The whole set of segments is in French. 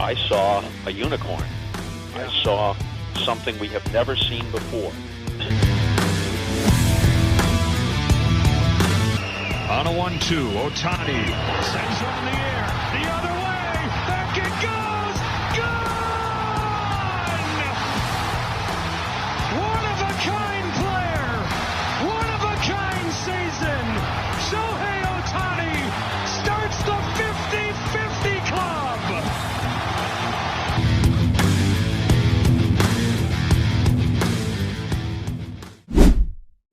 I saw a unicorn. I saw something we have never seen before. On a 1-2, Ohtani sends one in the air, the other way, back it goes, gone! One-of-a-kind player, one-of-a-kind season. Shohei Ohtani starts the 50-50 club.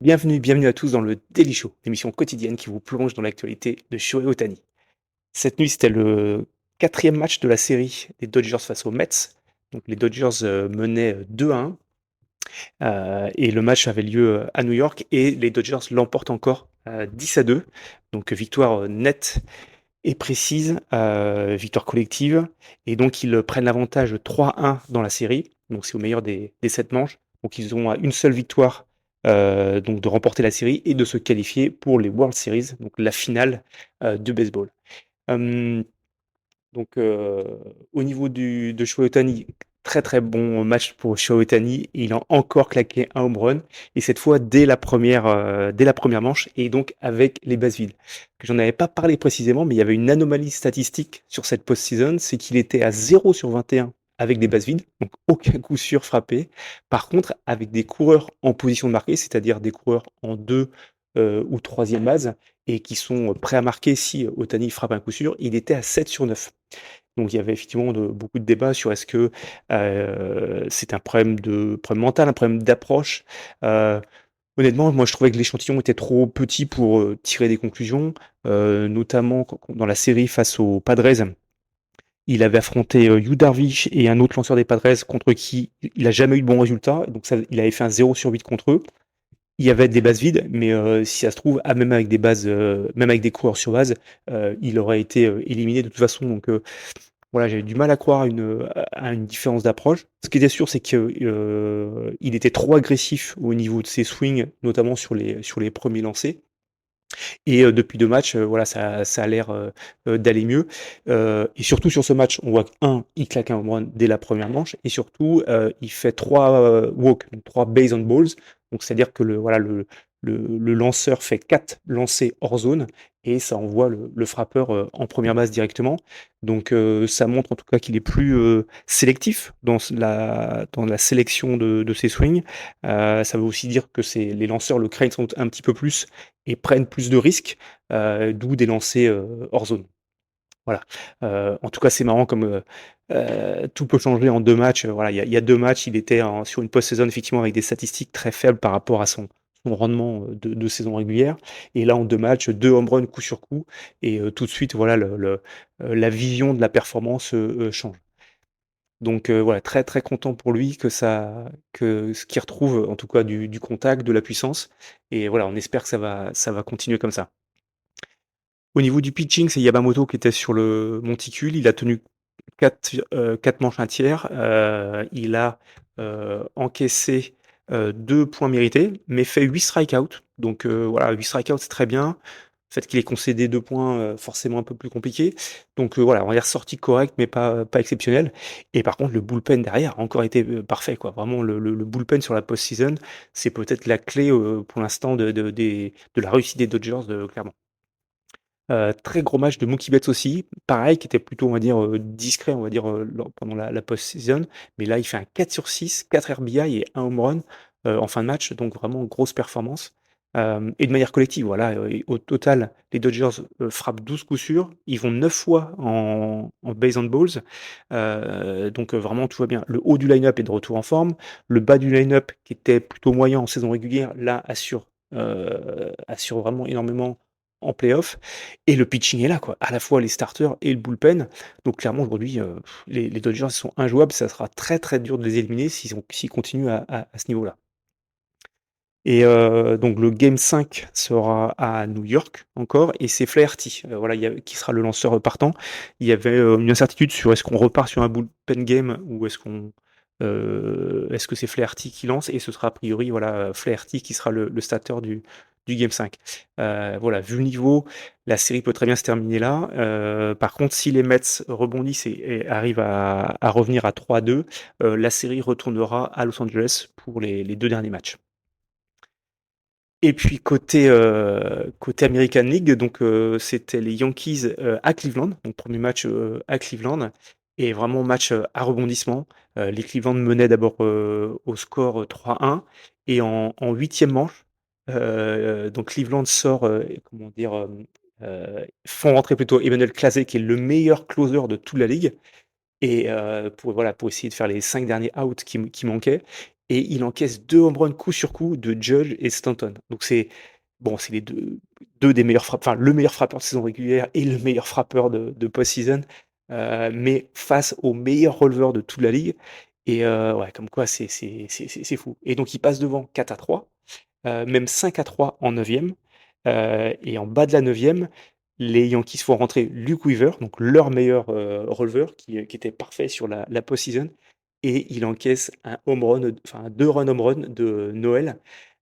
Bienvenue à tous dans le Daily Show, l'émission quotidienne qui vous plonge dans l'actualité de Shohei Ohtani. Cette nuit, c'était le 4e match de la série des Dodgers face aux Mets. Donc les Dodgers menaient 2-1 et le match avait lieu à New York et les Dodgers l'emportent encore 10-2. Donc victoire nette et précise, victoire collective, et donc ils prennent l'avantage 3-1 dans la série. Donc c'est au meilleur des 7 manches. Donc ils ont une seule victoire. Donc de remporter la série et de se qualifier pour les World Series, donc la finale de baseball. Au niveau de Shohei Ohtani, très bon match pour Shohei Ohtani. Il a encore claqué un home run, et cette fois dès la première manche, et donc avec les bases vides. J'en avais pas parlé précisément, mais il y avait une anomalie statistique sur cette post-season, c'est qu'il était à 0 sur 21 avec des bases vides, donc aucun coup sûr frappé. Par contre, avec des coureurs en position de marquer, c'est-à-dire des coureurs en 2 ou 3e base, et qui sont prêts à marquer si Ohtani frappe un coup sûr, il était à 7 sur 9. Donc il y avait effectivement beaucoup de débats sur est-ce que c'est un problème mental, un problème d'approche. Honnêtement, moi je trouvais que l'échantillon était trop petit pour tirer des conclusions, notamment dans la série face aux Padres. Il avait affronté Yu Darvish et un autre lanceur des Padres contre qui il n'a jamais eu de bons résultats. Donc il avait fait un 0 sur 8 contre eux. Il y avait des bases vides, mais si ça se trouve, même avec des bases, même avec des coureurs sur base, il aurait été éliminé de toute façon. Donc voilà, j'avais du mal à croire à une différence d'approche. Ce qui était sûr, c'est qu'il était trop agressif au niveau de ses swings, notamment sur les premiers lancers. Et depuis 2 matchs, voilà, ça a l'air d'aller mieux. Et surtout sur ce match, on voit il claque un home run dès la première manche, et surtout, il fait 3 walks, donc 3 base on balls. Donc c'est-à-dire que le lanceur fait 4 lancers hors zone, et ça envoie le frappeur en première base directement. Donc ça montre en tout cas qu'il est plus sélectif dans la sélection de ses swings. Ça veut aussi dire que les lanceurs le craignent un petit peu plus et prennent plus de risques, d'où des lancers hors zone. Voilà. En tout cas, c'est marrant comme tout peut changer en 2 matchs. Voilà, il y a 2 matchs, il était sur une post-saison effectivement avec des statistiques très faibles par rapport à son rendement de saison régulière. Et là, en 2 matchs, 2 home runs coup sur coup, et tout de suite, voilà, la vision de la performance change. Donc voilà, très content pour lui que ce qu'il retrouve en tout cas du contact, de la puissance, et voilà, on espère que ça va continuer comme ça. Au niveau du pitching, c'est Yamamoto qui était sur le monticule. Il a tenu 4 manches un tiers. Il a encaissé 2 points mérités, mais fait 8 strikeouts. Donc voilà, 8 strikeouts, c'est très bien. Le fait qu'il ait concédé 2 points, forcément un peu plus compliqué. Donc voilà, on est ressorti correct, mais pas exceptionnel. Et par contre, le bullpen derrière a encore été parfait, quoi. Vraiment, le bullpen sur la post-season, c'est peut-être la clé pour l'instant de la réussite des Dodgers, clairement. Très gros match de Mookie Betts aussi, pareil, qui était plutôt, on va dire, discret, on va dire, pendant la post-season. Mais là, il fait un 4 sur 6, 4 RBI et 1 home run en fin de match, donc vraiment grosse performance. Et de manière collective, voilà, au total, les Dodgers frappent 12 coups sûrs, ils vont 9 fois en base on balls, donc vraiment tout va bien. Le haut du line-up est de retour en forme, le bas du line-up, qui était plutôt moyen en saison régulière, là assure vraiment énormément en playoff, et le pitching est là, quoi, à la fois les starters et le bullpen. Donc clairement aujourd'hui, les Dodgers sont injouables, ça sera très dur de les éliminer s'ils continuent à ce niveau-là. Et donc le game 5 sera à New York encore, et c'est Flaherty, voilà, qui sera le lanceur partant. Il y avait une incertitude sur est-ce qu'on repart sur un bullpen game, ou est-ce que c'est Flaherty qui lance, et ce sera a priori, voilà, Flaherty qui sera le starter du Game 5. Voilà, vu le niveau, la série peut très bien se terminer là. Par contre, si les Mets rebondissent et arrivent à revenir à 3-2, la série retournera à Los Angeles pour les 2 derniers matchs. Et puis côté American League, donc c'était les Yankees à Cleveland, donc premier match à Cleveland, et vraiment match à rebondissement. Les Cleveland menaient d'abord au score 3-1, et en huitième manche, donc Cleveland sort, comment dire, font rentrer plutôt Emmanuel Clase, qui est le meilleur closer de toute la ligue, et pour essayer de faire les 5 derniers outs qui manquaient. Et il encaisse 2 home runs coup sur coup de Judge et Stanton. Donc c'est les deux des meilleurs frappeurs, enfin le meilleur frappeur de saison régulière et le meilleur frappeur de post-season, mais face au meilleur releveur de toute la ligue. Et ouais, comme quoi c'est fou. Et donc il passe devant 4-3, même 5-3 en 9e. Et en bas de la 9e, les Yankees font rentrer Luke Weaver, donc leur meilleur releveur, qui était parfait sur la post-season, et il encaisse un home run, enfin 2 run home run de Noël.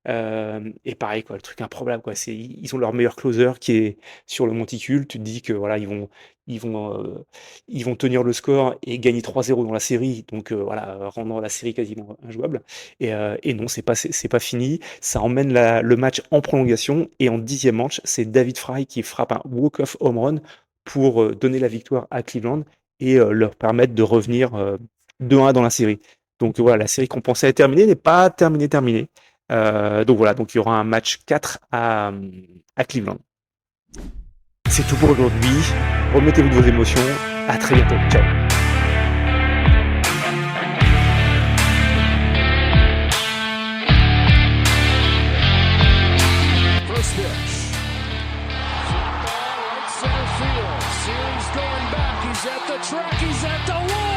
Et pareil, quoi, le truc improbable, quoi. Ils ont leur meilleur closer qui est sur le monticule. Tu te dis que voilà, ils vont tenir le score et gagner 3-0 dans la série, donc voilà, rendre la série quasiment injouable. Et non, c'est pas fini. Ça emmène le match en prolongation, et en 10e manche, c'est David Fry qui frappe un walk-off home run pour donner la victoire à Cleveland et leur permettre de revenir 2-1 dans la série. Donc voilà, la série qu'on pensait être terminée n'est pas terminée. Donc voilà, donc il y aura un match 4 à Cleveland. C'est tout pour aujourd'hui. Remettez-vous de vos émotions. À très bientôt. Ciao. First pitch. Right center field. Series going back. He's at the track. He's at the wall.